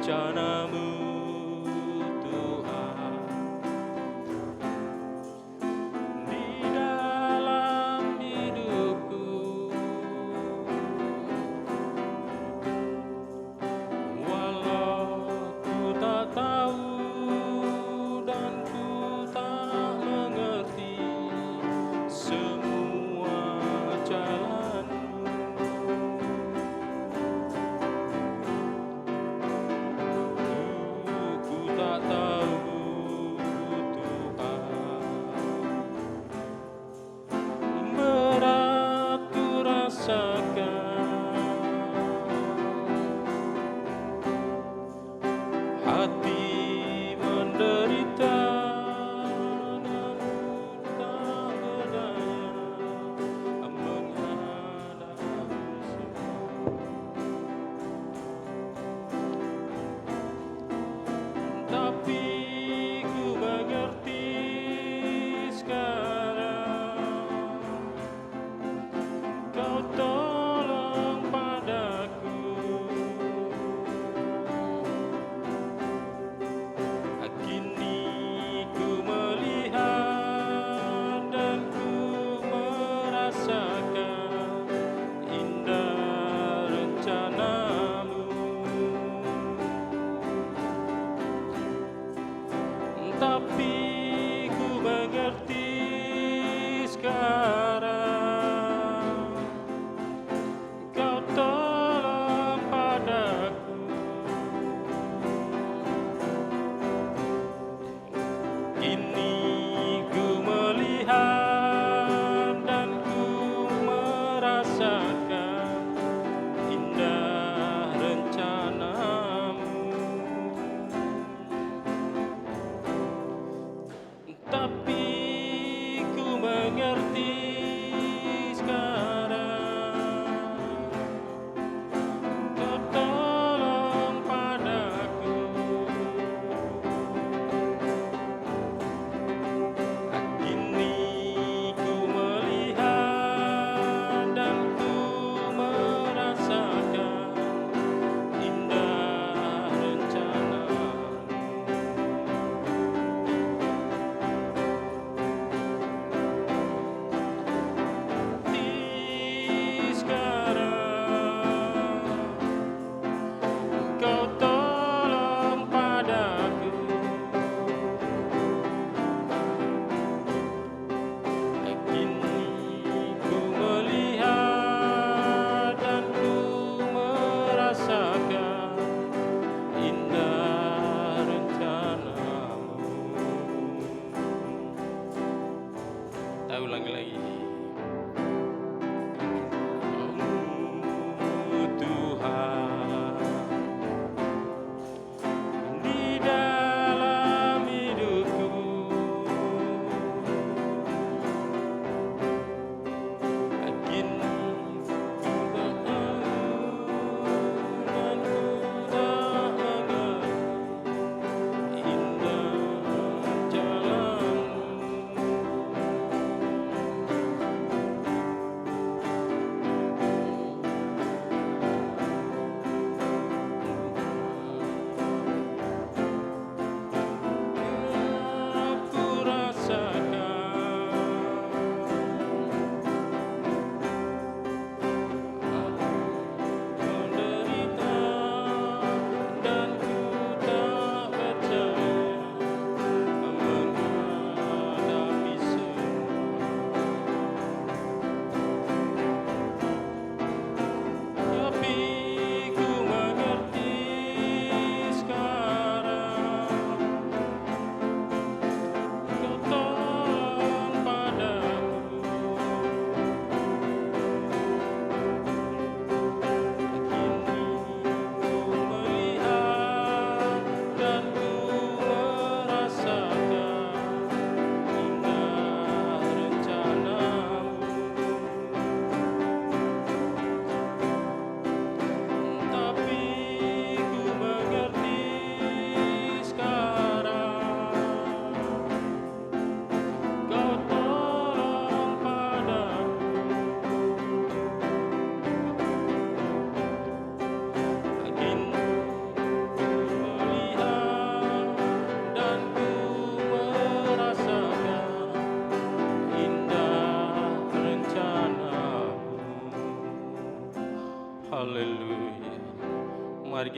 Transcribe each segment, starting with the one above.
rencana-Mu Tuhan, di dalam hidupku. Walau ku tak tahu dan ku tak mengerti semua jalan-Mu, ku tak tahu Tuhan, berat ku rasakan, hati menderita dan ku tak berdaya menghadapi semua. Tapi ku mengerti sekarang, Kau tolong padaku. Kini ku melihat dan ku merasakan indah rencana-Mu. Tapi ku mengerti sekarang, Kau tolong padaku. Kini ku melihat dan ku merasakan indah rencana-Mu. Tapi ku mengerti sekarang, Kau tolong padaku. Kini ku melihat dan ku merasakan indah rencana-Mu. Sekarang Kau tolong padaku. Kini ku melihat dan ku merasakan indah rencana-Mu. Kita ulangi lagi. Tuhan, di dalam hidupku. Kini ku tak tahu dan ku tak mengerti indah jalan-Mu.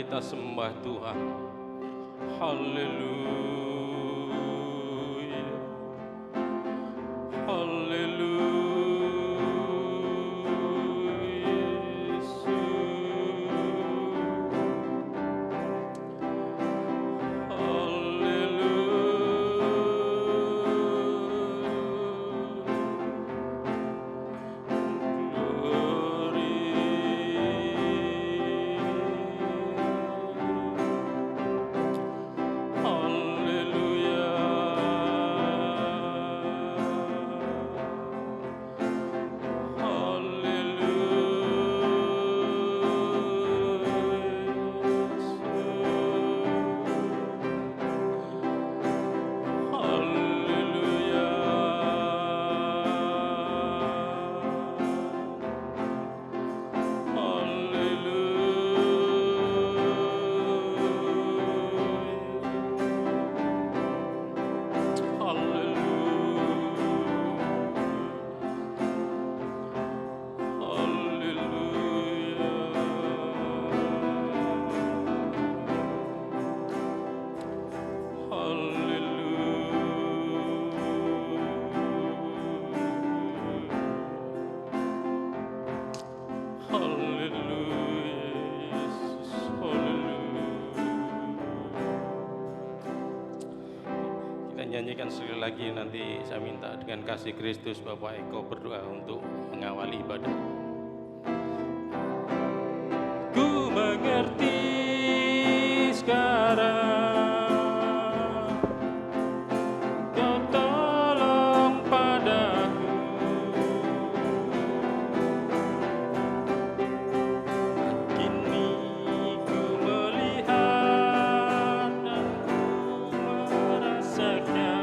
kita sembah Tuhan. Haleluya. Haleluya. Nyanyikan sekali lagi, nanti saya minta dengan kasih Kristus Bapak Eko berdoa untuk mengawali ibadah. Ku mengerti sekarang, Kau tolong padaku. Kini ku melihat dan ku merasakan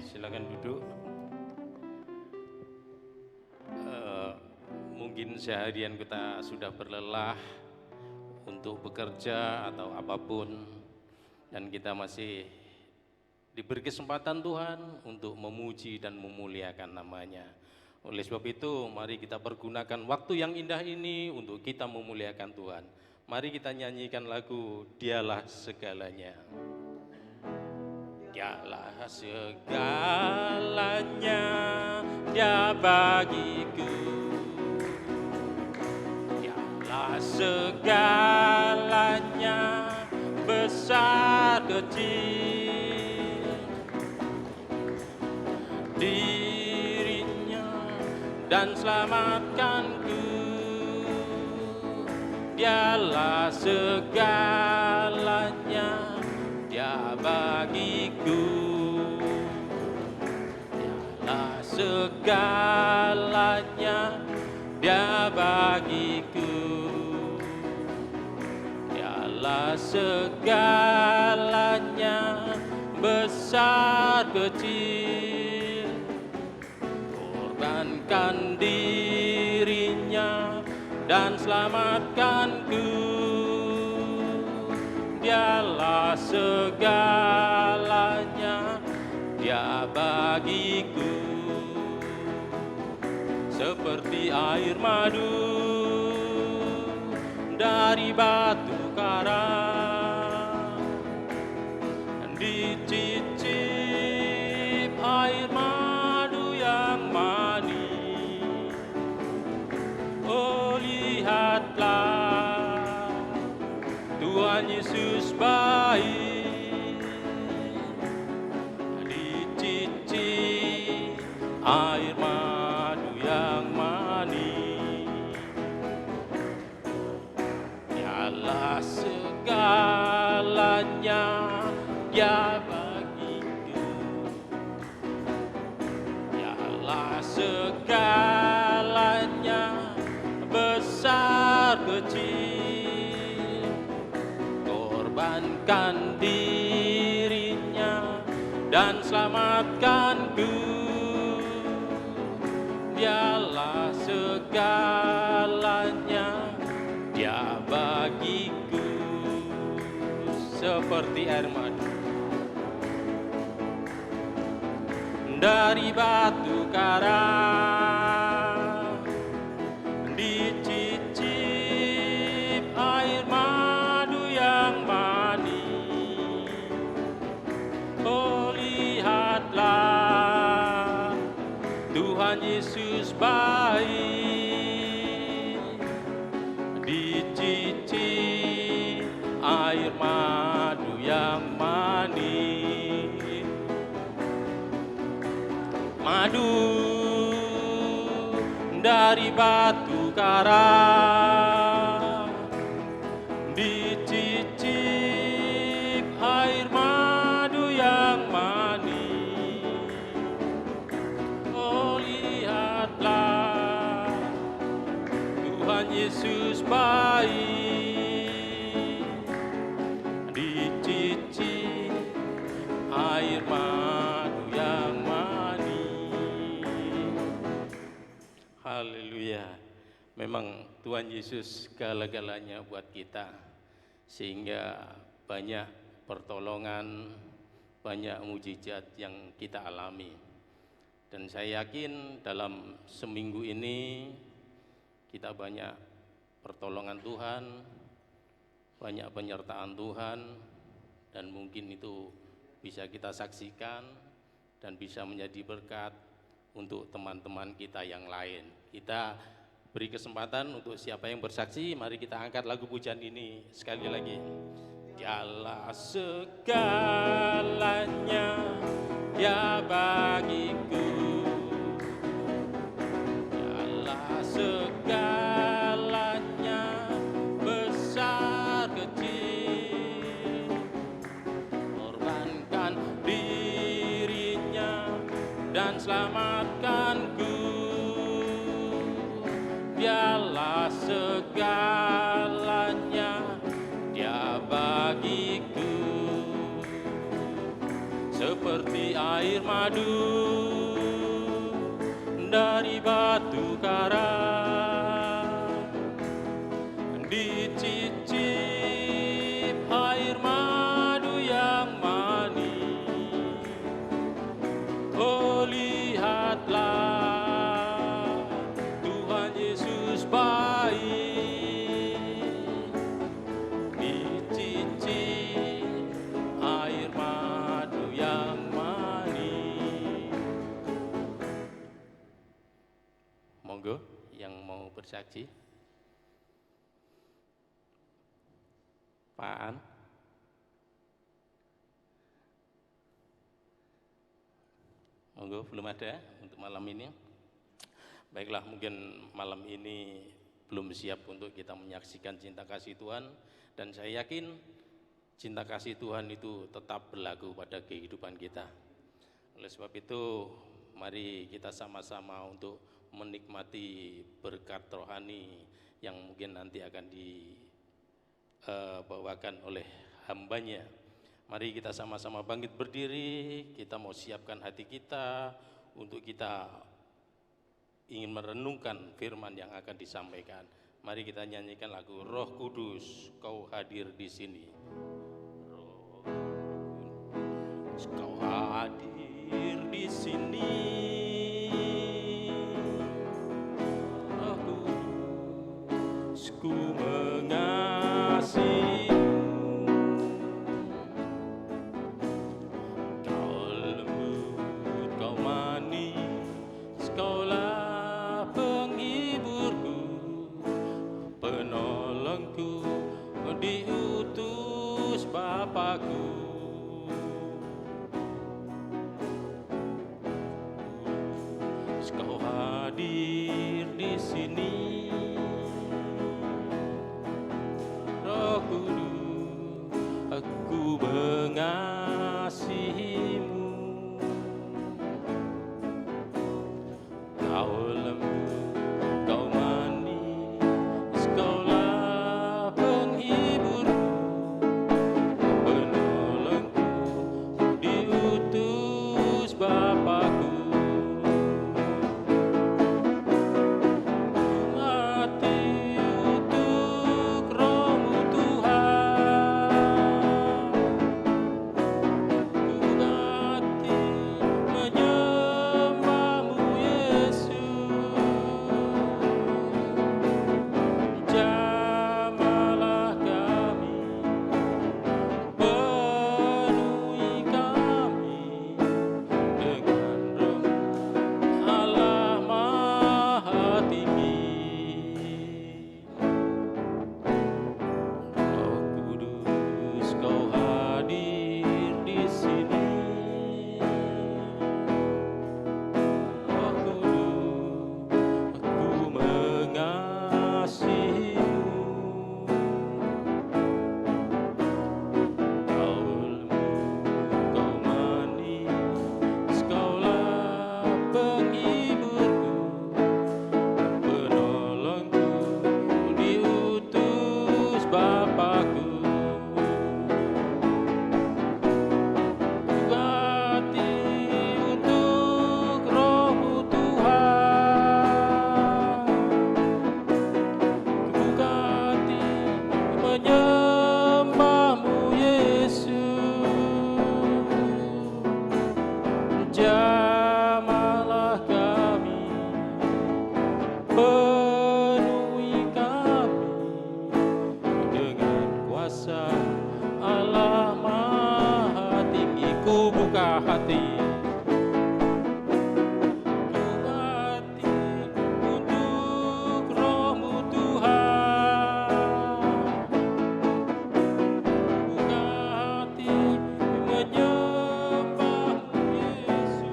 Silakan duduk. Mungkin seharian kita sudah berlelah untuk bekerja atau apapun, dan kita masih diberi kesempatan Tuhan untuk memuji dan memuliakan namanya. Oleh sebab itu, mari kita pergunakan waktu yang indah ini untuk kita memuliakan Tuhan. Mari kita nyanyikan lagu Dialah Segalanya. Dialah segalanya, Dia bagiku. Dialah segalanya, besar kecil. selamatkanku. Dialah segalanya, Dia bagiku. Dialah segalanya, Dia bagiku. Dialah segalanya, besar kecil. Korbankan dirinya dan selamatkanku. Dialah segalanya, Dia bagiku. Seperti air madu dari batu karang, dicicip air madu yang manis. Oh, lihatlah, Tuhan Yesus baik. Dicicip air madu yang manis. Dialah segalanya, Dia bagiku. Dialah segalanya, besar kecil. Korbankan dirinya dan selamatkanku. Dialah segalanya, Dia bagiku. Seperti air madu dari batu karang, dicicip air madu yang manis. Oh, lihatlah, Tuhan Yesus baik. Dicicip air madu yang manis. Madu dari batu karang, dicicip air madu yang manis. Oh, lihatlah, Tuhan Yesus baik. Dicicip air madu yang manis. Haleluya. Memang Tuhan Yesus segala-galanya buat kita, sehingga banyak pertolongan, banyak mujizat yang kita alami. Dan saya yakin dalam seminggu ini kita banyak pertolongan Tuhan, banyak penyertaan Tuhan, dan mungkin itu bisa kita saksikan dan bisa menjadi berkat untuk teman-teman kita yang lain. Kita beri kesempatan untuk siapa yang bersaksi, mari kita angkat lagu pujian ini sekali lagi. Dialah segalanya, Dia bagiku. Dialah segalanya, besar kecil. Korbankan dirinya dan selamatkanku. Dialah segalanya, Dia bagiku. Seperti air madu dari batu karang, dicicip air madu yang manis. Oh, lihatlah, Tuhan Yesus baik. Dicicip air madu yang manis. Monggo yang mau bersaksi. Pak An. Monggo, belum ada untuk malam ini. Baiklah, mungkin malam ini belum siap untuk kita menyaksikan cinta kasih Tuhan, dan saya yakin cinta kasih Tuhan itu tetap berlaku pada kehidupan kita. Oleh sebab itu, mari kita sama-sama untuk menikmati berkat rohani yang mungkin nanti akan dibawakan oleh hambanya. Mari kita sama-sama bangkit berdiri, kita mau siapkan hati kita untuk kita ingin merenungkan firman yang akan disampaikan. Mari kita nyanyikan lagu Roh Kudus, Kau hadir di sini. Roh Kudus, Kau hadir di sini. Roh Kudus, ku mengasihimu. Kau lembut, Kau manis, Kaulah penolongku, diutus Bapakku. Kau hadir di sini, Roh Kudus, aku mengasihimu. Kau lembut, Kau manis, Kaulah penghiburku, penolongku, diutus Bapakku. Ku mati untuk Roh-Mu Tuhan, ku mati menyembah-Mu Yesus. Jamalah kami, penuhi kami dengan Roh Allah Maha Tinggi. Roh Kudus, Kau hadir di sini. Roh Kudus, aku mengasihimu. Kau lembut, Kau manis, Kaulah penghiburku, penolongku, diutus Bapakku. Ku mati untuk Roh-Mu Tuhan, ku mati menyembah-Mu Yesus. Jamalah kami, penuhi kami dengan kuasa Allah Maha Tinggi. Ku buka hati, ku mati untuk Roh-Mu Tuhan, ku mati menyembah-Mu Yesus.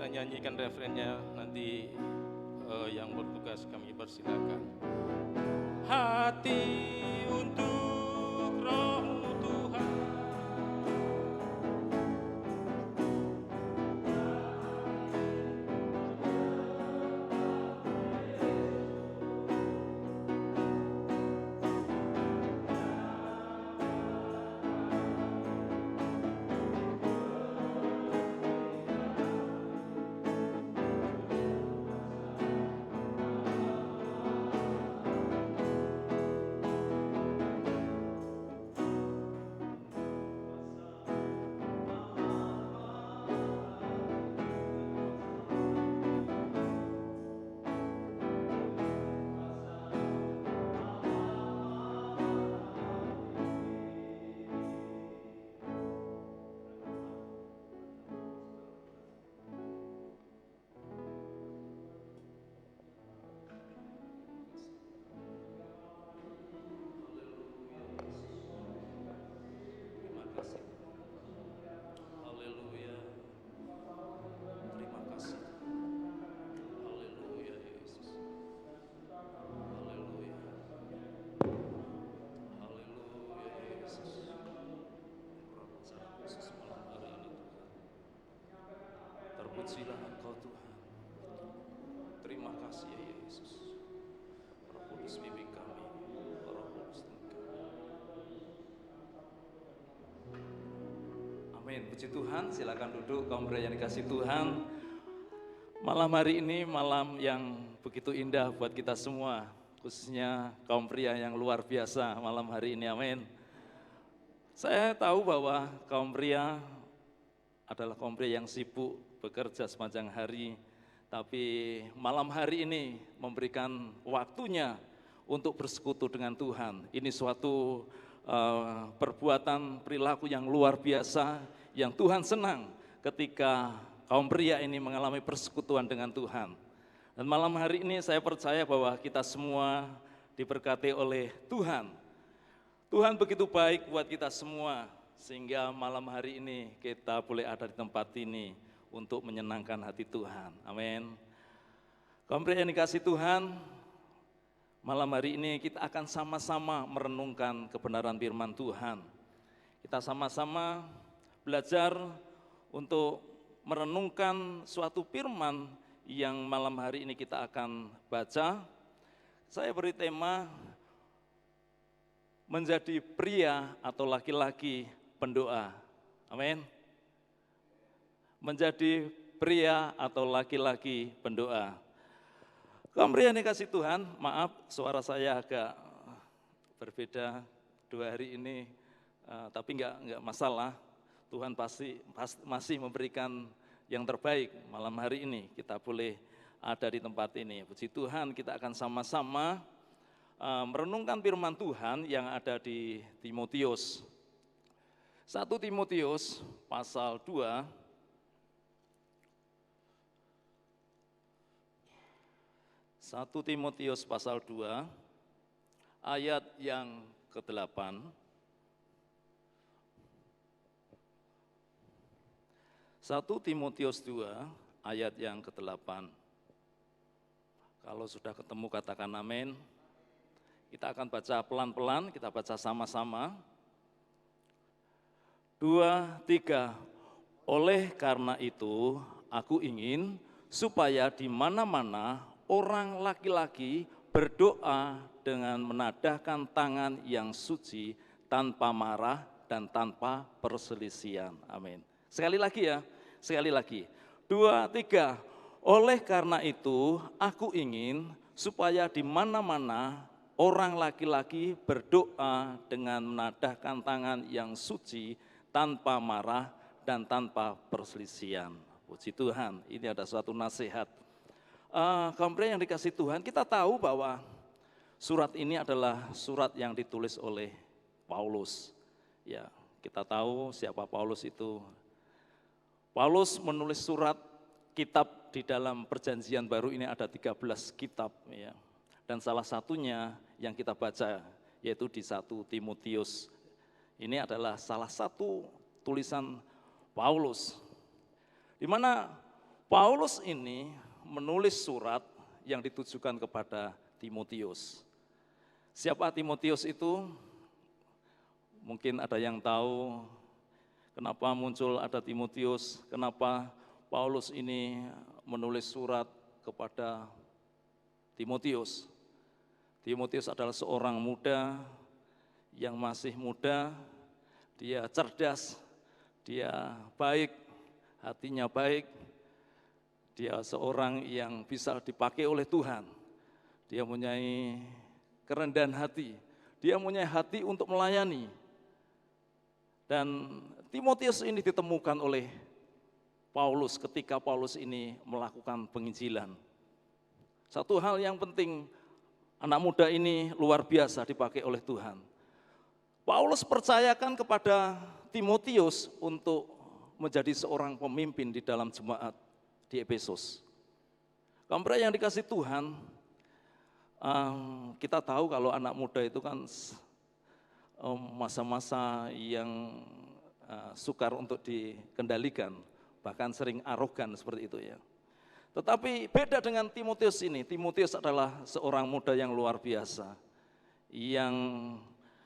kita nyanyikan refrennya, nanti yang bertugas kami persilakan. Hati untuk Roh-Mu Tuhan. Terpujilah Engkau Tuhan. Terima kasih ya Yesus. Roh Kudus bimbing kami. Roh Kudus tuntun kami. Amin. Puji Tuhan. Silakan duduk kaum pria yang dikasih Tuhan. Malam hari ini malam yang begitu indah buat kita semua, khususnya kaum pria yang luar biasa malam hari ini. Amin. Saya tahu bahwa kaum pria adalah kaum pria yang sibuk bekerja sepanjang hari, tapi malam hari ini memberikan waktunya untuk bersekutu dengan Tuhan. Ini suatu perbuatan perilaku yang luar biasa, yang Tuhan senang ketika kaum pria ini mengalami persekutuan dengan Tuhan. Dan malam hari ini saya percaya bahwa kita semua diberkati oleh Tuhan. Tuhan begitu baik buat kita semua, sehingga malam hari ini kita boleh ada di tempat ini untuk menyenangkan hati Tuhan. Amin. Kaum pria yang dikasih Tuhan, malam hari ini kita akan sama-sama merenungkan kebenaran firman Tuhan. Kita sama-sama belajar untuk merenungkan suatu firman yang malam hari ini kita akan baca. Saya beri tema menjadi pria atau laki-laki pendoa. Amin. Menjadi pria atau laki-laki pendoa. Kaum pria yang dikasih Tuhan, maaf suara saya agak berbeda 2 hari ini, tapi enggak masalah. Tuhan pasti masih memberikan yang terbaik malam hari ini. Kita boleh ada di tempat ini. Puji Tuhan, kita akan sama-sama merenungkan firman Tuhan yang ada di Timotius. 1 Timotius pasal 2 1 Timotius pasal 2 ayat yang ke-8. 1 Timotius 2 ayat yang ke-8. Kalau sudah ketemu katakan amin. Kita akan baca pelan-pelan, kita baca sama-sama. 2, 3. Oleh karena itu, aku ingin supaya di mana-mana orang laki-laki berdoa dengan menadahkan tangan yang suci, tanpa marah dan tanpa perselisihan. Amin. Sekali lagi ya, sekali lagi. 2, 3. Oleh karena itu, aku ingin supaya di mana-mana orang laki-laki berdoa dengan menadahkan tangan yang suci, tanpa marah dan tanpa perselisihan. Puji Tuhan, ini ada suatu nasihat. Kaum pria yang dikasih Tuhan, kita tahu bahwa surat ini adalah surat yang ditulis oleh Paulus. Ya, kita tahu siapa Paulus itu. Paulus menulis surat kitab di dalam perjanjian baru ini ada 13 kitab. Ya. Dan salah satunya yang kita baca yaitu di 1 Timotius. Ini adalah salah satu tulisan Paulus. Di mana Paulus ini menulis surat yang ditujukan kepada Timotius. Siapa Timotius itu? Mungkin ada yang tahu kenapa muncul ada Timotius, kenapa Paulus ini menulis surat kepada Timotius. Timotius adalah seorang muda yang masih muda, dia cerdas, dia baik, hatinya baik, dia seorang yang bisa dipakai oleh Tuhan. Dia mempunyai kerendahan hati, dia mempunyai hati untuk melayani. Dan Timotius ini ditemukan oleh Paulus ketika Paulus ini melakukan penginjilan. Satu hal yang penting, anak muda ini luar biasa dipakai oleh Tuhan. Paulus percayakan kepada Timotius untuk menjadi seorang pemimpin di dalam jemaat di Efesus. Kamu yang dikasih Tuhan, kita tahu kalau anak muda itu kan masa-masa yang sukar untuk dikendalikan, bahkan sering arogan seperti itu ya. Tetapi beda dengan Timotius ini. Timotius adalah seorang muda yang luar biasa, yang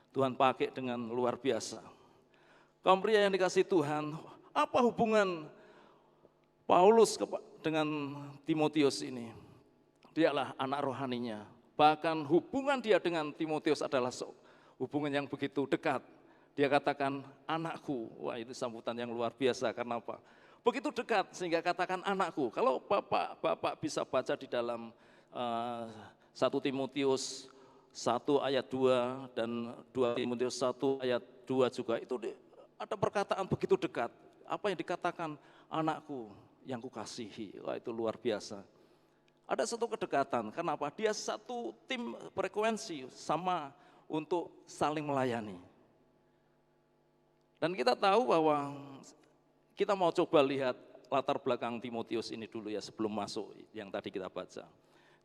Tuhan pakai dengan luar biasa. Kaum pria yang dikasih Tuhan, apa hubungan Paulus dengan Timotius ini? Dialah anak rohaninya. Bahkan hubungan dia dengan Timotius adalah hubungan yang begitu dekat. Dia katakan anakku. Wah, itu sambutan yang luar biasa. Karena apa? Begitu dekat sehingga katakan anakku. Kalau Bapak bisa baca di dalam 1 Timotius 1 ayat 2 dan 2 Timotius 1 ayat 2 juga, itu ada perkataan begitu dekat. Apa yang dikatakan anakku yang kukasihi. Wah, itu luar biasa. Ada satu kedekatan. Kenapa? Dia satu tim frekuensi sama untuk saling melayani. Dan kita tahu bahwa kita mau coba lihat latar belakang Timotius ini dulu ya sebelum masuk yang tadi kita baca.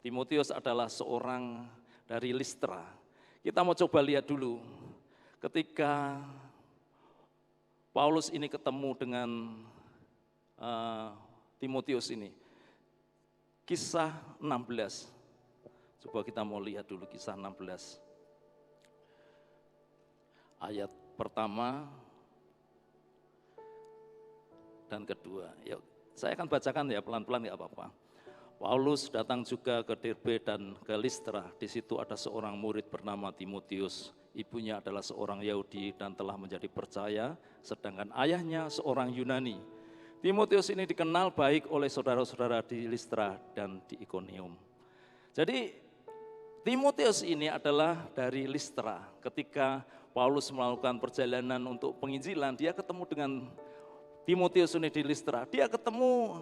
Timotius adalah seorang dari Listra. Kita mau coba lihat dulu ketika Paulus ini ketemu dengan Timotius ini. Kisah 16. Coba kita mau lihat dulu kisah 16. Ayat pertama dan kedua. Yuk, saya akan bacakan ya pelan-pelan, nggak apa-apa. Paulus datang juga ke Derbe dan ke Listra. Di situ ada seorang murid bernama Timotius. Ibunya adalah seorang Yahudi dan telah menjadi percaya, sedangkan ayahnya seorang Yunani. Timotius ini dikenal baik oleh saudara-saudara di Listra dan di Ikonium. Jadi Timotius ini adalah dari Listra. Ketika Paulus melakukan perjalanan untuk penginjilan, dia ketemu dengan Timotius ini di Listra. Dia ketemu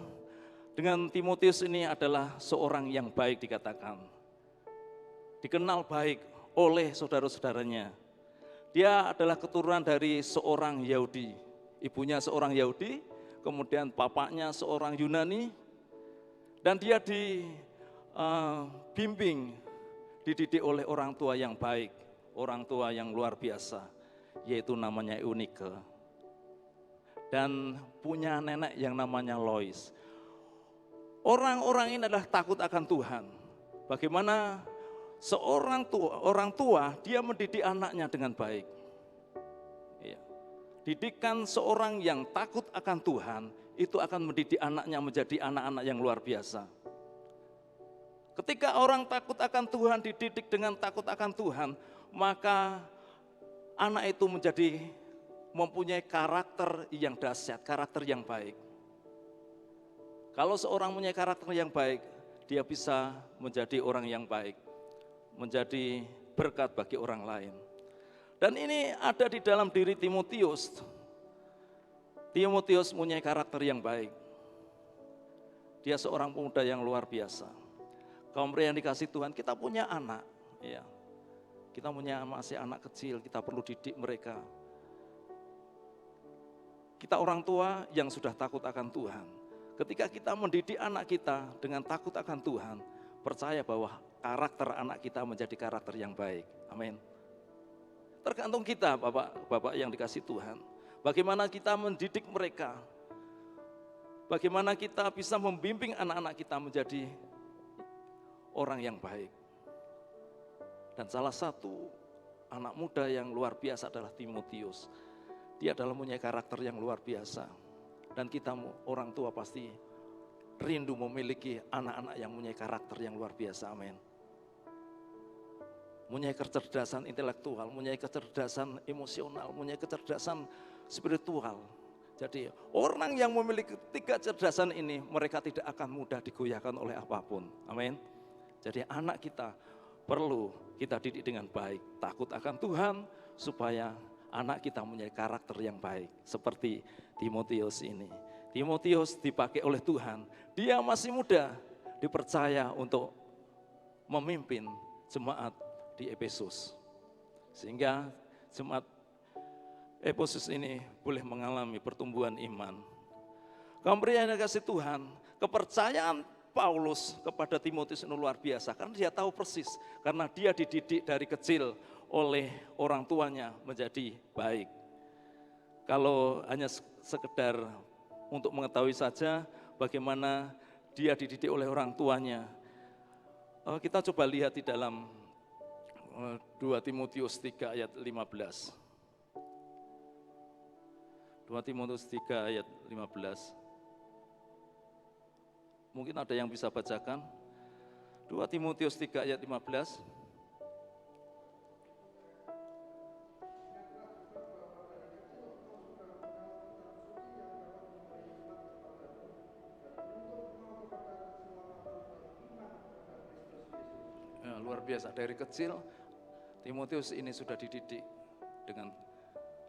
dengan Timotius ini adalah seorang yang baik dikatakan. Dikenal baik oleh saudara-saudaranya. Dia adalah keturunan dari seorang Yahudi. Ibunya seorang Yahudi, kemudian bapaknya seorang Yunani. Dan dia dibimbing, dididik oleh orang tua yang baik, orang tua yang luar biasa, yaitu namanya Eunike. Dan punya nenek yang namanya Lois. Orang-orang ini adalah takut akan Tuhan. Bagaimana orang tua dia mendidik anaknya dengan baik. Ya. Didikan seorang yang takut akan Tuhan itu akan mendidik anaknya menjadi anak-anak yang luar biasa. Ketika orang takut akan Tuhan, dididik dengan takut akan Tuhan, maka anak itu mempunyai karakter yang dahsyat, karakter yang baik. Kalau seorang mempunyai karakter yang baik, dia bisa menjadi orang yang baik, menjadi berkat bagi orang lain. Dan ini ada di dalam diri Timotius. Timotius mempunyai karakter yang baik. Dia seorang pemuda yang luar biasa. Kaum pria yang dikasih Tuhan, kita punya anak, ya. Kita punya masih anak kecil, kita perlu didik mereka. Kita orang tua yang sudah takut akan Tuhan. Ketika kita mendidik anak kita dengan takut akan Tuhan, percaya bahwa karakter anak kita menjadi karakter yang baik. Amin. Tergantung kita, Bapak yang dikasih Tuhan. Bagaimana kita mendidik mereka. Bagaimana kita bisa membimbing anak-anak kita menjadi orang yang baik. Dan salah satu anak muda yang luar biasa adalah Timotius. Dia adalah punya karakter yang luar biasa. Dan kita orang tua pasti rindu memiliki anak-anak yang punya karakter yang luar biasa, amin. Punya kecerdasan intelektual, punya kecerdasan emosional, punya kecerdasan spiritual. Jadi orang yang memiliki 3 kecerdasan ini, mereka tidak akan mudah digoyahkan oleh apapun, amin. Jadi anak kita perlu kita didik dengan baik, takut akan Tuhan, supaya anak kita punya karakter yang baik. Seperti Timotius ini. Timotius dipakai oleh Tuhan, dia masih muda, dipercaya untuk memimpin jemaat di Efesus. Sehingga jemaat Efesus ini boleh mengalami pertumbuhan iman. Kaum pria yang dikasihi Tuhan, kepercayaan Paulus kepada Timotius ini luar biasa, karena dia tahu persis, karena dia dididik dari kecil oleh orang tuanya menjadi baik. Kalau hanya sekedar untuk mengetahui saja bagaimana dia dididik oleh orang tuanya, kita coba lihat di dalam 2 Timotius 3 ayat 15. 2 Timotius 3 ayat 15. Mungkin ada yang bisa bacakan. 2 Timotius 3 ayat 15. Ya, luar biasa, dari kecil Timotius ini sudah dididik dengan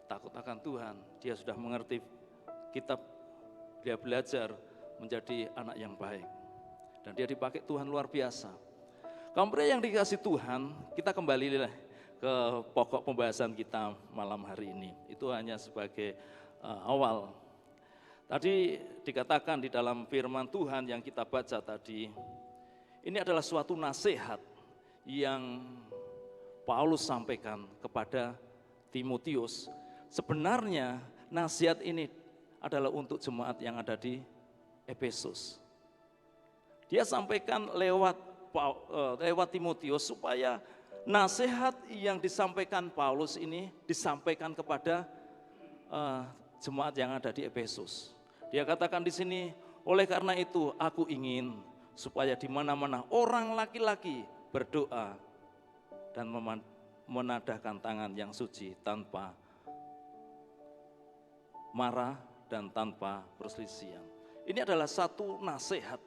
takut akan Tuhan. Dia sudah mengerti kitab, dia belajar menjadi anak yang baik. Dan dia dipakai Tuhan luar biasa. Kaum pria yang dikasih Tuhan, kita kembali ke pokok pembahasan kita malam hari ini. Itu hanya sebagai awal. Tadi dikatakan di dalam firman Tuhan yang kita baca tadi, ini adalah suatu nasihat yang Paulus sampaikan kepada Timotius. Sebenarnya nasihat ini adalah untuk jemaat yang ada di Efesus. Dia sampaikan lewat Timotius supaya nasihat yang disampaikan Paulus ini disampaikan kepada jemaat yang ada di Efesus. Dia katakan di sini, oleh karena itu aku ingin supaya di mana-mana orang laki-laki berdoa dan menadahkan tangan yang suci tanpa marah dan tanpa perselisihan. Ini adalah satu nasihat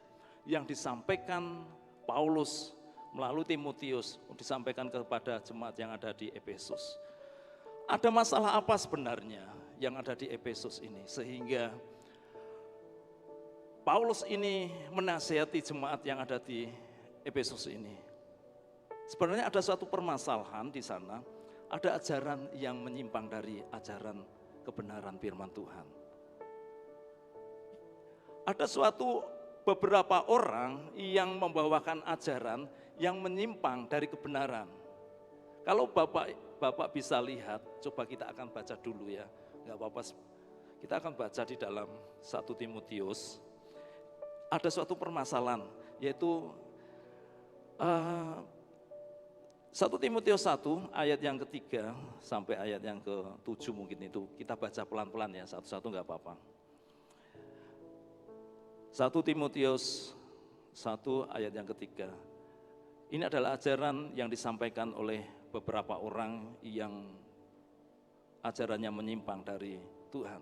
yang disampaikan Paulus melalui Timotius, disampaikan kepada jemaat yang ada di Efesus. Ada masalah apa sebenarnya yang ada di Efesus ini, sehingga Paulus ini menasihati jemaat yang ada di Efesus ini? Sebenarnya ada suatu permasalahan di sana, ada ajaran yang menyimpang dari ajaran kebenaran firman Tuhan. Ada beberapa orang yang membawakan ajaran yang menyimpang dari kebenaran. Kalau Bapak bisa lihat, coba kita akan baca dulu ya, nggak apa-apa. Kita akan baca di dalam 1 Timotius. Ada suatu permasalahan, yaitu 1 Timotius 1 ayat yang ketiga sampai ayat yang ke-7 mungkin itu. Kita baca pelan-pelan ya, satu-satu nggak apa-apa. 1 Timotius 1 ayat yang ketiga. Ini adalah ajaran yang disampaikan oleh beberapa orang yang ajarannya menyimpang dari Tuhan.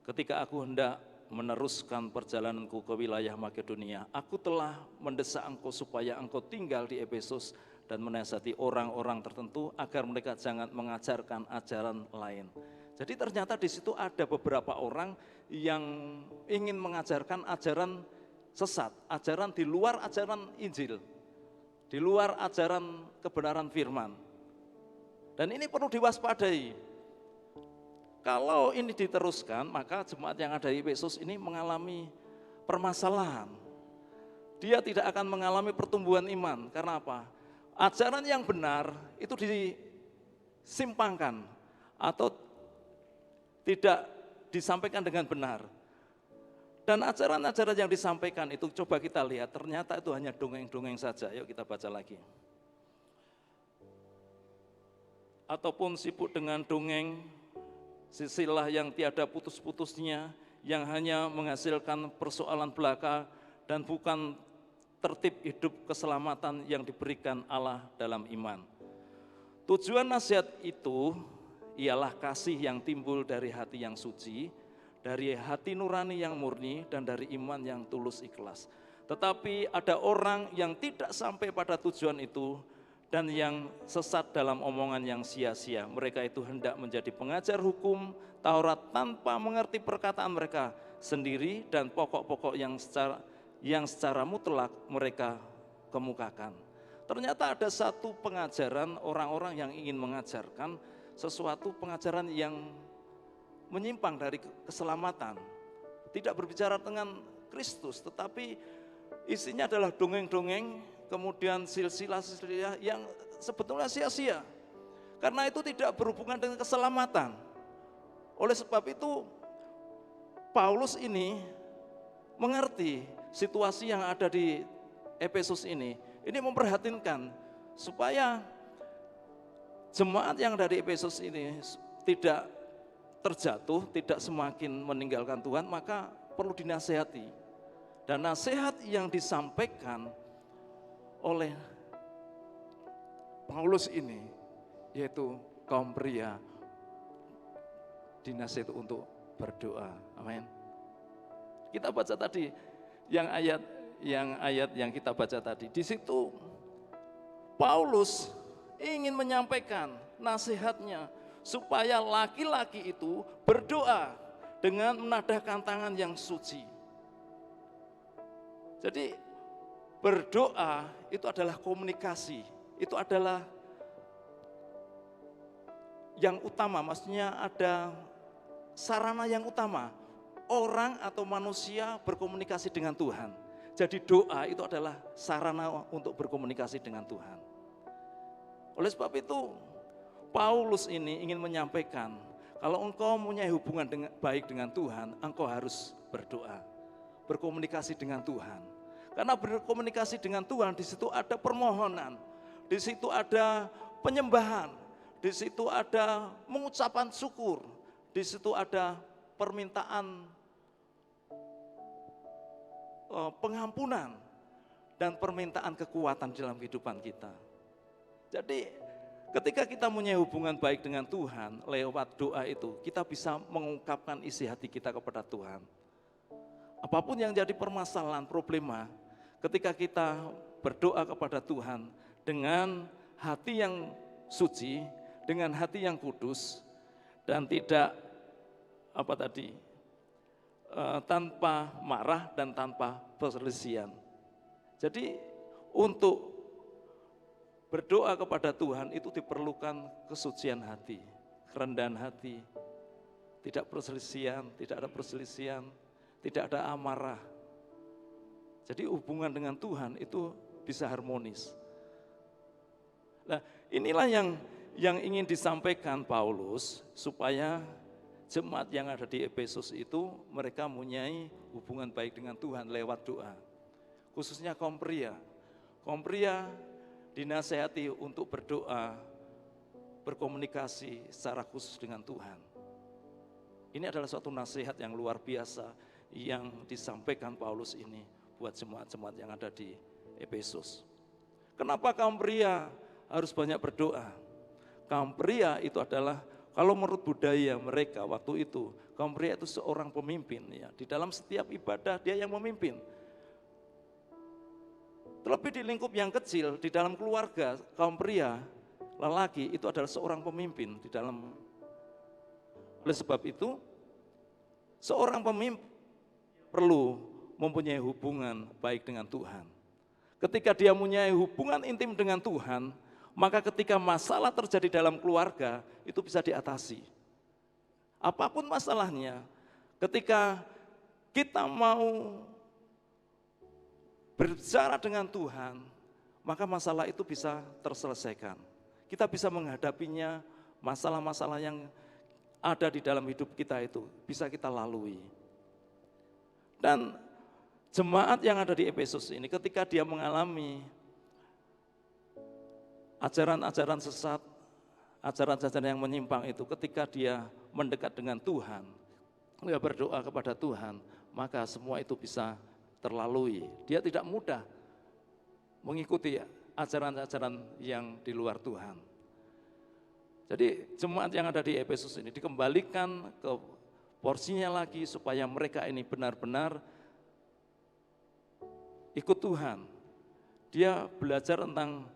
Ketika aku hendak meneruskan perjalananku ke wilayah Makedonia, aku telah mendesak engkau supaya engkau tinggal di Efesus dan menasihati orang-orang tertentu agar mereka jangan mengajarkan ajaran lain. Jadi ternyata di situ ada beberapa orang yang ingin mengajarkan ajaran sesat, ajaran di luar ajaran Injil, di luar ajaran kebenaran firman. Dan ini perlu diwaspadai. Kalau ini diteruskan, maka jemaat yang ada di Efesus ini mengalami permasalahan. Dia tidak akan mengalami pertumbuhan iman. Karena apa? Ajaran yang benar itu disimpangkan atau tidak disampaikan dengan benar. Dan ajaran-ajaran yang disampaikan itu coba kita lihat, ternyata itu hanya dongeng-dongeng saja. Yuk kita baca lagi. Ataupun sibuk dengan dongeng, silsilah yang tiada putus-putusnya, yang hanya menghasilkan persoalan belaka dan bukan tertib hidup keselamatan yang diberikan Allah dalam iman. Tujuan nasihat itu ialah kasih yang timbul dari hati yang suci, dari hati nurani yang murni, dan dari iman yang tulus ikhlas. Tetapi ada orang yang tidak sampai pada tujuan itu dan yang sesat dalam omongan yang sia-sia. Mereka itu hendak menjadi pengajar hukum Taurat tanpa mengerti perkataan mereka sendiri dan pokok-pokok yang secara mutlak mereka kemukakan. Ternyata ada satu pengajaran orang-orang yang ingin mengajarkan sesuatu pengajaran yang menyimpang dari keselamatan, tidak berbicara dengan Kristus, tetapi isinya adalah dongeng-dongeng, kemudian silsilah-silsilah yang sebetulnya sia-sia, karena itu tidak berhubungan dengan keselamatan. Oleh sebab itu, Paulus ini mengerti situasi yang ada di Efesus ini memperhatinkan supaya jemaat yang dari Efesus ini tidak terjatuh, tidak semakin meninggalkan Tuhan, maka perlu dinasehati. Dan nasihat yang disampaikan oleh Paulus ini, yaitu kaum pria, dinasihati untuk berdoa. Amin. Kita baca tadi yang ayat yang kita baca tadi. Di situ Paulus ingin menyampaikan nasihatnya supaya laki-laki itu berdoa dengan menadahkan tangan yang suci. Jadi berdoa itu adalah komunikasi, itu adalah yang utama, maksudnya ada sarana yang utama. Orang atau manusia berkomunikasi dengan Tuhan. Jadi doa itu adalah sarana untuk berkomunikasi dengan Tuhan. Oleh sebab itu, Paulus ini ingin menyampaikan, kalau engkau punya hubungan baik dengan Tuhan, engkau harus berdoa, berkomunikasi dengan Tuhan. Karena berkomunikasi dengan Tuhan, di situ ada permohonan, di situ ada penyembahan, di situ ada mengucapan syukur, di situ ada permintaan pengampunan dan permintaan kekuatan dalam kehidupan kita. Jadi ketika kita punya hubungan baik dengan Tuhan, lewat doa itu kita bisa mengungkapkan isi hati kita kepada Tuhan. Apapun yang jadi permasalahan, problema, ketika kita berdoa kepada Tuhan dengan hati yang suci, dengan hati yang kudus, dan tidak tanpa marah dan tanpa perselisihan. Jadi untuk berdoa kepada Tuhan itu diperlukan kesucian hati, kerendahan hati, tidak perselisihan, tidak ada perselisihan, tidak ada amarah. Jadi hubungan dengan Tuhan itu bisa harmonis. Nah, inilah yang ingin disampaikan Paulus supaya jemaat yang ada di Efesus itu mereka mempunyai hubungan baik dengan Tuhan lewat doa. Khususnya kaum pria. Kaum pria dinasehati untuk berdoa, berkomunikasi secara khusus dengan Tuhan. Ini adalah suatu nasihat yang luar biasa yang disampaikan Paulus ini buat jemaat-jemaat yang ada di Efesus. Kenapa kaum pria harus banyak berdoa? Kaum pria itu adalah, kalau menurut budaya mereka waktu itu, kaum pria itu seorang pemimpin. Ya. Di dalam setiap ibadah dia yang memimpin. Terlebih di lingkup yang kecil, di dalam keluarga, kaum pria, lelaki itu adalah seorang pemimpin di dalam. Oleh sebab itu, seorang pemimpin perlu mempunyai hubungan baik dengan Tuhan. Ketika dia mempunyai hubungan intim dengan Tuhan, maka ketika masalah terjadi dalam keluarga, itu bisa diatasi. Apapun masalahnya, ketika kita mau berbicara dengan Tuhan, maka masalah itu bisa terselesaikan. Kita bisa menghadapinya, masalah-masalah yang ada di dalam hidup kita itu bisa kita lalui. Dan jemaat yang ada di Efesus ini ketika dia mengalami ajaran-ajaran sesat, ajaran-ajaran yang menyimpang itu, ketika dia mendekat dengan Tuhan, dia berdoa kepada Tuhan, maka semua itu bisa terlalui. Dia tidak mudah mengikuti ajaran-ajaran yang di luar Tuhan. Jadi jemaat yang ada di Efesus ini dikembalikan ke porsinya lagi supaya mereka ini benar-benar ikut Tuhan. Dia belajar tentang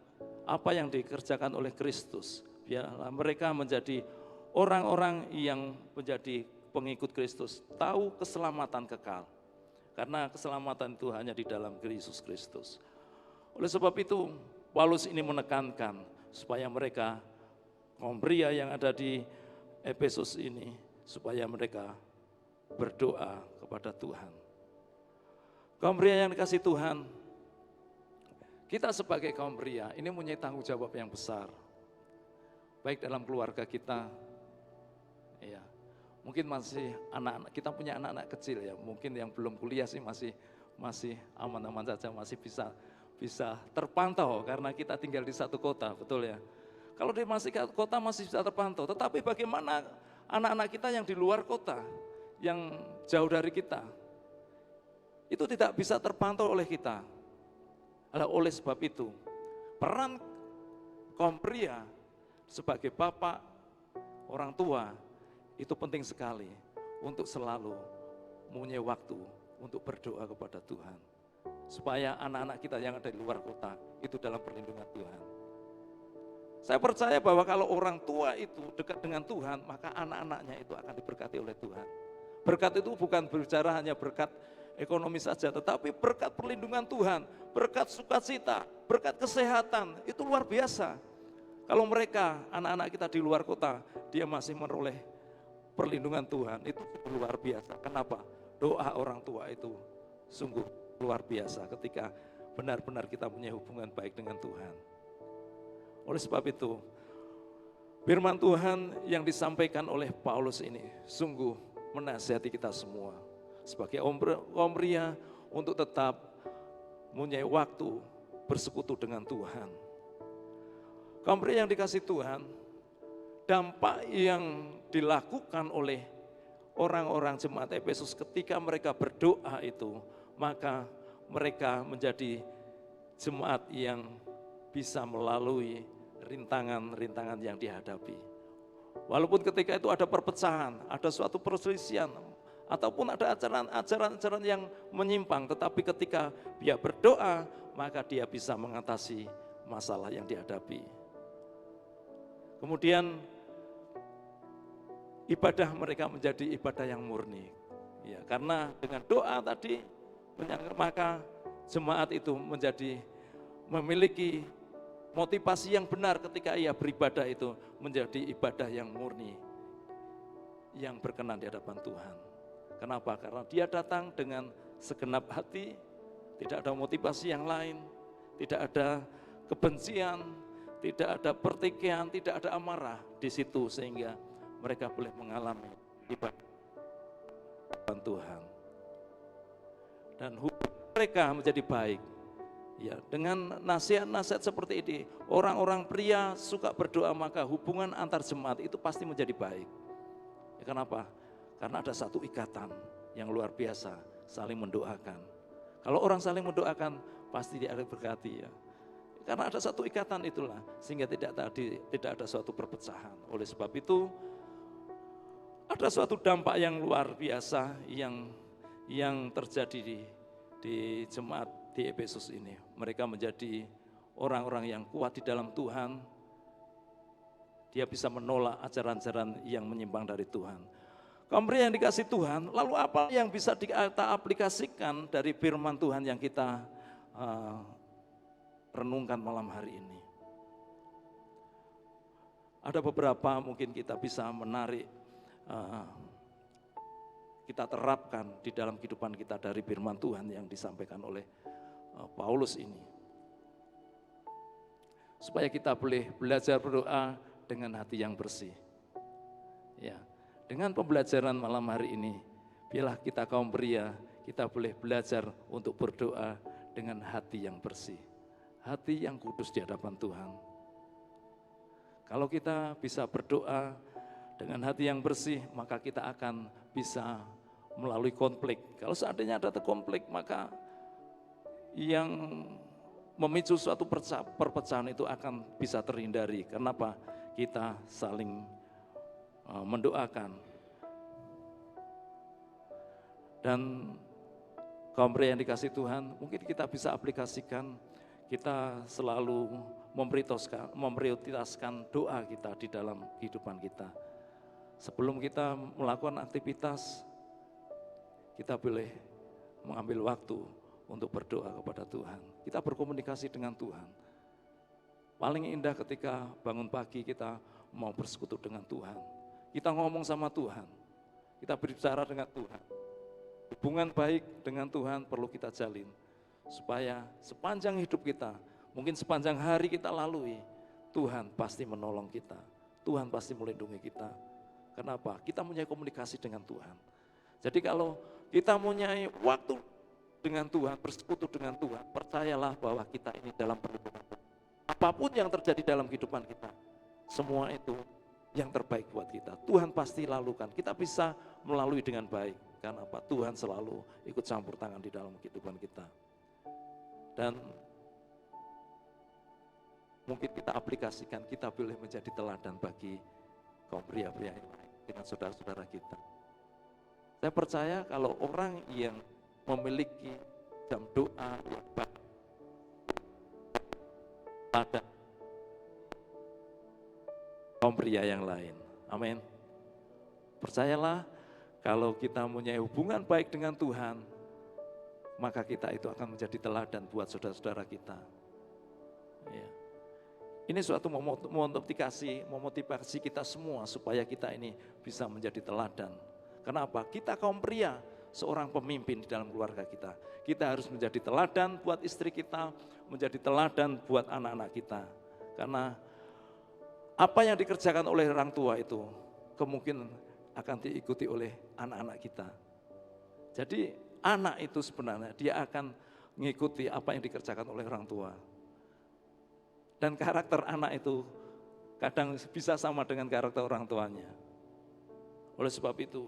apa yang dikerjakan oleh Kristus. Biarlah mereka menjadi orang-orang yang menjadi pengikut Kristus, tahu keselamatan kekal. Karena keselamatan itu hanya di dalam Yesus Kristus. Oleh sebab itu, Paulus ini menekankan supaya mereka, kaum pria yang ada di Efesus ini, supaya mereka berdoa kepada Tuhan. Kaum pria yang dikasih Tuhan, kita sebagai kaum pria ini punya tanggung jawab yang besar. Baik dalam keluarga kita, ya, mungkin masih anak-anak, kita punya anak-anak kecil ya, mungkin yang belum kuliah sih masih aman-aman saja, masih bisa terpantau karena kita tinggal di satu kota, betul ya. Kalau di kota masih bisa terpantau, tetapi bagaimana anak-anak kita yang di luar kota, yang jauh dari kita, itu tidak bisa terpantau oleh kita. Oleh sebab itu, peran kaum pria sebagai bapak, orang tua, itu penting sekali untuk selalu mempunyai waktu untuk berdoa kepada Tuhan. Supaya anak-anak kita yang ada di luar kota itu dalam perlindungan Tuhan. Saya percaya bahwa kalau orang tua itu dekat dengan Tuhan, maka anak-anaknya itu akan diberkati oleh Tuhan. Berkat itu bukan berbicara hanya berkat ekonomi saja, tetapi berkat perlindungan Tuhan, berkat sukacita, berkat kesehatan, itu luar biasa. Kalau mereka, anak-anak kita di luar kota, dia masih meroleh perlindungan Tuhan, itu luar biasa. Kenapa? Doa orang tua itu sungguh luar biasa ketika benar-benar kita punya hubungan baik dengan Tuhan. Oleh sebab itu, firman Tuhan yang disampaikan oleh Paulus ini sungguh menasihati kita semua sebagai kaum pria untuk tetap mempunyai waktu bersekutu dengan Tuhan. Kaum pria yang dikasih Tuhan, dampak yang dilakukan oleh orang-orang jemaat Efesus ketika mereka berdoa itu, maka mereka menjadi jemaat yang bisa melalui rintangan-rintangan yang dihadapi. Walaupun ketika itu ada perpecahan, ada suatu perselisihan, ataupun ada ajaran-ajaran yang menyimpang, tetapi ketika dia berdoa, maka dia bisa mengatasi masalah yang dihadapi. Kemudian ibadah mereka menjadi ibadah yang murni. Ya, karena dengan doa tadi, maka jemaat itu memiliki motivasi yang benar ketika ia beribadah itu menjadi ibadah yang murni, yang berkenan di hadapan Tuhan. Kenapa? Karena dia datang dengan segenap hati, tidak ada motivasi yang lain, tidak ada kebencian, tidak ada pertikaian, tidak ada amarah di situ, sehingga mereka boleh mengalami ibadah Tuhan. Dan hubungan mereka menjadi baik. Ya, dengan nasihat-nasihat seperti ini, orang-orang pria suka berdoa, maka hubungan antar jemaat itu pasti menjadi baik. Ya, kenapa? Karena ada satu ikatan yang luar biasa, saling mendoakan. Kalau orang saling mendoakan, pasti dia akan berkati ya. Karena ada satu ikatan itulah, sehingga tidak ada suatu perpecahan. Oleh sebab itu, ada suatu dampak yang luar biasa yang terjadi di jemaat di Efesus ini. Mereka menjadi orang-orang yang kuat di dalam Tuhan. Dia bisa menolak ajaran-ajaran yang menyimpang dari Tuhan. Kaum pria yang dikasih Tuhan, lalu apa yang bisa kita aplikasikan dari firman Tuhan yang kita renungkan malam hari ini? Ada beberapa mungkin kita bisa menarik, kita terapkan di dalam kehidupan kita dari firman Tuhan yang disampaikan oleh Paulus ini. Supaya kita boleh belajar berdoa dengan hati yang bersih. Ya, dengan pembelajaran malam hari ini, biarlah kita kaum pria, kita boleh belajar untuk berdoa dengan hati yang bersih, hati yang kudus di hadapan Tuhan. Kalau kita bisa berdoa dengan hati yang bersih, maka kita akan bisa melalui konflik. Kalau seandainya ada konflik, maka yang memicu suatu perpecahan itu akan bisa terhindari. Kenapa? Kita saling mendoakan. Dan kaum pria yang dikasih Tuhan, mungkin kita bisa aplikasikan, kita selalu memprioritaskan doa kita di dalam kehidupan kita. Sebelum kita melakukan aktivitas, kita boleh mengambil waktu untuk berdoa kepada Tuhan. Kita berkomunikasi dengan Tuhan. Paling indah ketika bangun pagi kita mau bersekutu dengan Tuhan. Kita ngomong sama Tuhan, kita berbicara dengan Tuhan. Hubungan baik dengan Tuhan perlu kita jalin, supaya sepanjang hidup kita, mungkin sepanjang hari kita lalui, Tuhan pasti menolong kita, Tuhan pasti melindungi kita. Kenapa? Kita mempunyai komunikasi dengan Tuhan. Jadi kalau kita mempunyai waktu dengan Tuhan, bersekutu dengan Tuhan, percayalah bahwa kita ini dalam perlindungan Tuhan. Apapun yang terjadi dalam kehidupan kita, semua itu yang terbaik buat kita. Tuhan pasti lalukan, kita bisa melalui dengan baik. Karena apa? Tuhan selalu ikut campur tangan di dalam kehidupan kita. Dan mungkin kita aplikasikan, kita boleh menjadi teladan bagi kaum pria-pria yang lain dengan saudara-saudara kita. Saya percaya kalau orang yang memiliki jam doa yang baik, ada kaum pria yang lain. Amin. Percayalah, kalau kita mempunyai hubungan baik dengan Tuhan, maka kita itu akan menjadi teladan buat saudara-saudara kita. Ya. Ini suatu memotivasi kita semua supaya kita ini bisa menjadi teladan. Kenapa? Kita kaum pria, seorang pemimpin di dalam keluarga kita. Kita harus menjadi teladan buat istri kita, menjadi teladan buat anak-anak kita. Karena apa yang dikerjakan oleh orang tua itu kemungkinan akan diikuti oleh anak-anak kita. Jadi anak itu sebenarnya dia akan mengikuti apa yang dikerjakan oleh orang tua. Dan karakter anak itu kadang bisa sama dengan karakter orang tuanya. Oleh sebab itu,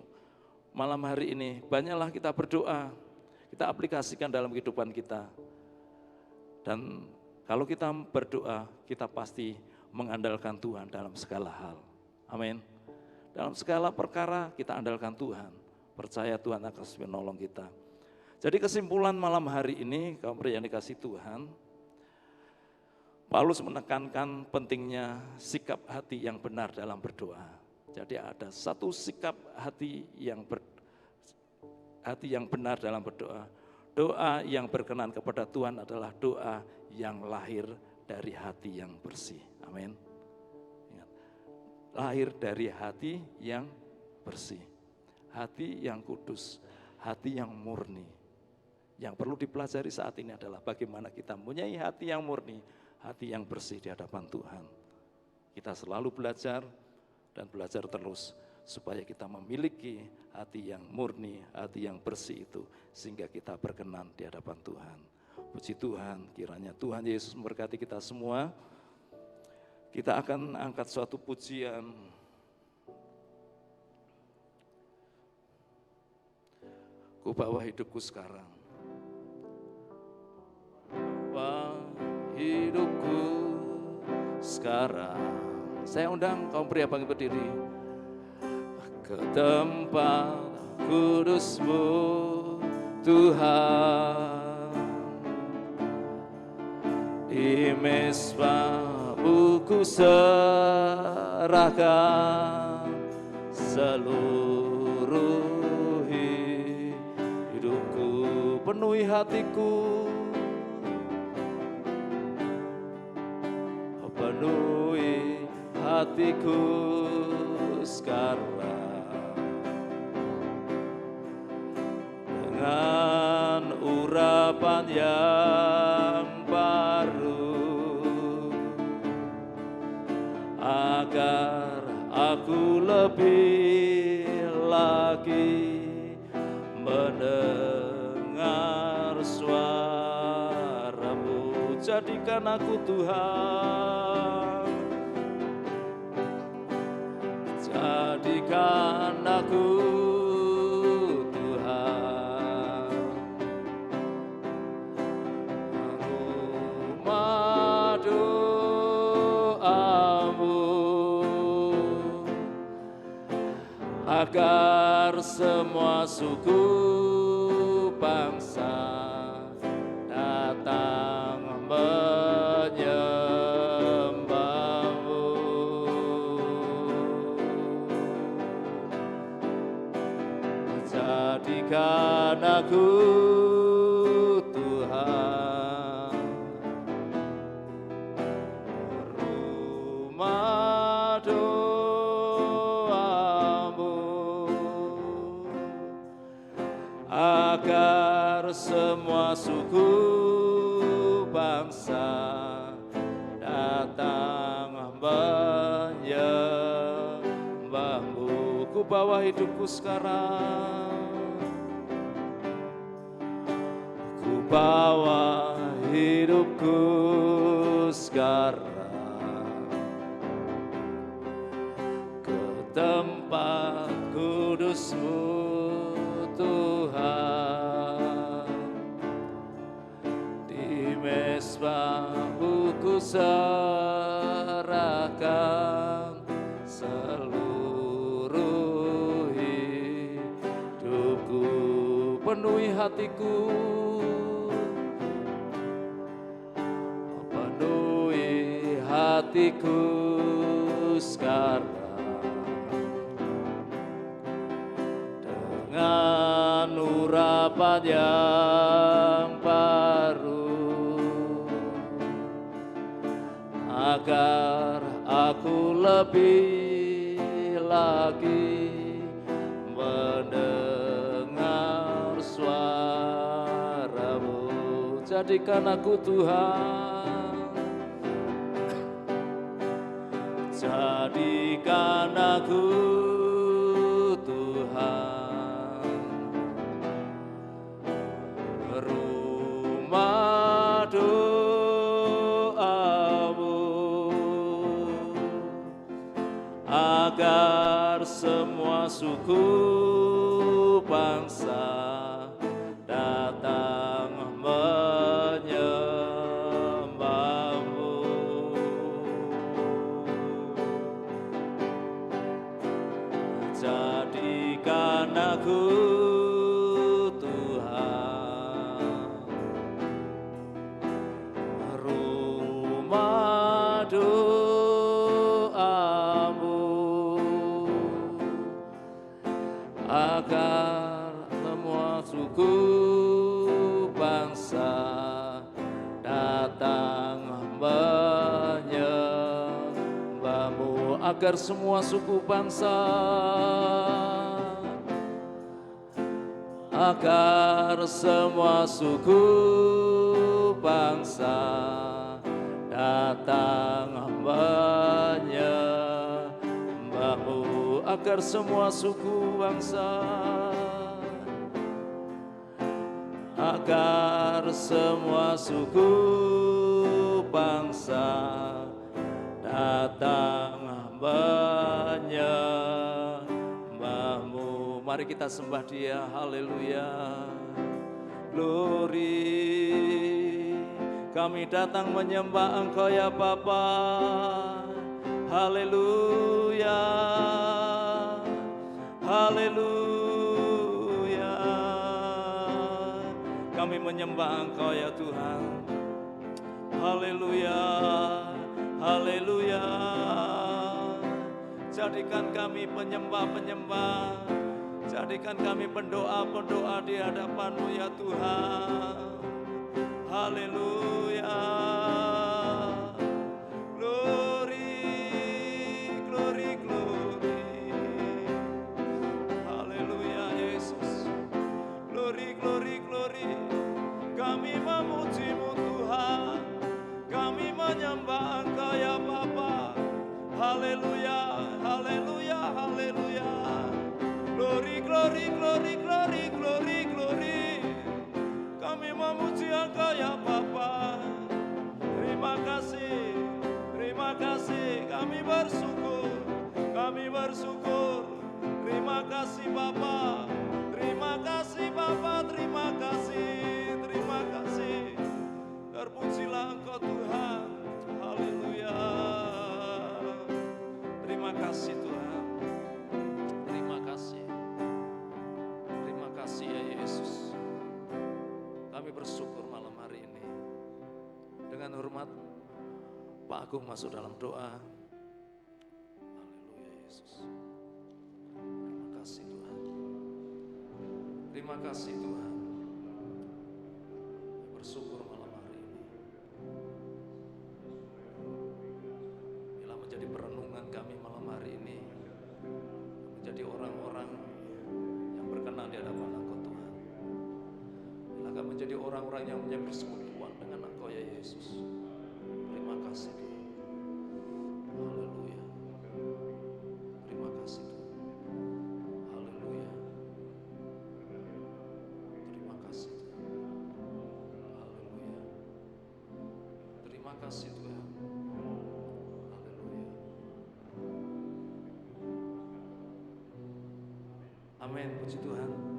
malam hari ini banyaklah kita berdoa, kita aplikasikan dalam kehidupan kita. Dan kalau kita berdoa, kita pasti mengandalkan Tuhan dalam segala hal. Amin. Dalam segala perkara kita andalkan Tuhan. Percaya Tuhan akan menolong kita. Jadi kesimpulan malam hari ini, kaum pria yang dikasih Tuhan, Paulus menekankan pentingnya sikap hati yang benar dalam berdoa. Jadi ada satu sikap hati yang benar dalam berdoa. Doa yang berkenan kepada Tuhan adalah doa yang lahir dari hati yang bersih. Amin. Lahir dari hati yang bersih, hati yang kudus, hati yang murni. Yang perlu dipelajari saat ini adalah bagaimana kita mempunyai hati yang murni, hati yang bersih di hadapan Tuhan. Kita selalu belajar dan belajar terus supaya kita memiliki hati yang murni, hati yang bersih itu, sehingga kita berkenan di hadapan Tuhan. Puji Tuhan, kiranya Tuhan Yesus memberkati kita semua. Kita akan angkat suatu pujian. Ku bawa hidupku sekarang. Hidupku sekarang. Saya undang kaum pria bangkit berdiri. Ke tempat kudus-Mu Tuhan, di mezbah-Mu ku serahkan seluruh hidupku, penuhi hatiku, penuhi hatiku sekarang dengan urapan yang baru, agar aku lebih lagi mendengar jadikan aku Tuhan, jadikan aku Tuhan. Rumah doamu agar semua suku bangsa datang menyembahmu. Jadikan aku Tuhan, rumah doamu agar semua suku bangsa datang menyembahmu. Ku bawa hidupku sekarang, ku bawa hidupku sekarang ke tempat kudus-Mu Tuhan. Di mezbah-Mu ku serahkan seluruh hidupku, penuhi hatiku, penuhi hatiku sekarang dengan urapan yang baru, agar aku lebih lagi mendengar suara-Mu. Jadikan aku Tuhan, jadikan aku Tuhan, rumah doamu agar semua suku bangsa datang menyembahmu. Jadikan aku Tuhan, rumah doamu agar semua suku bangsa datang menyembahmu, agar semua suku bangsa, agar semua suku bangsa datang menyembahmu, agar semua suku bangsa, agar semua suku bangsa datang menyembahmu. Mari kita sembah Dia, haleluya. Glory, kami datang menyembah Engkau ya Bapa, haleluya, haleluya. Kami menyembah Engkau ya Tuhan, haleluya, haleluya. Jadikan kami penyembah-penyembah, jadikan kami pendoa-pendoa di hadapan-Mu ya Tuhan, haleluya. Glory, glory, glory, haleluya Yesus. Glory, glory, glory. Kami memuji-Mu Tuhan, kami menyembah Engkau ya Bapa, haleluya, haleluya, haleluya. Glory, glory, glory, glory, glory, glory. Kami memuji Engkau ya Bapa, dengan hormat, Pak Agung masuk dalam doa. Haleluya Yesus. Terima kasih Tuhan. Terima kasih Tuhan. Bersyukur malam hari ini. Bila menjadi perenungan kami malam hari ini, menjadi orang-orang yang berkenan di hadapan Engkau Tuhan. Bila kami menjadi orang-orang yang punya persekutuan dengan Engkau ya Yesus. Terima kasih Tuhan. Haleluya. Terima kasih Tuhan. Haleluya. Terima kasih Tuhan. Haleluya. Terima kasih Tuhan. Haleluya. Amin. Puji Tuhan.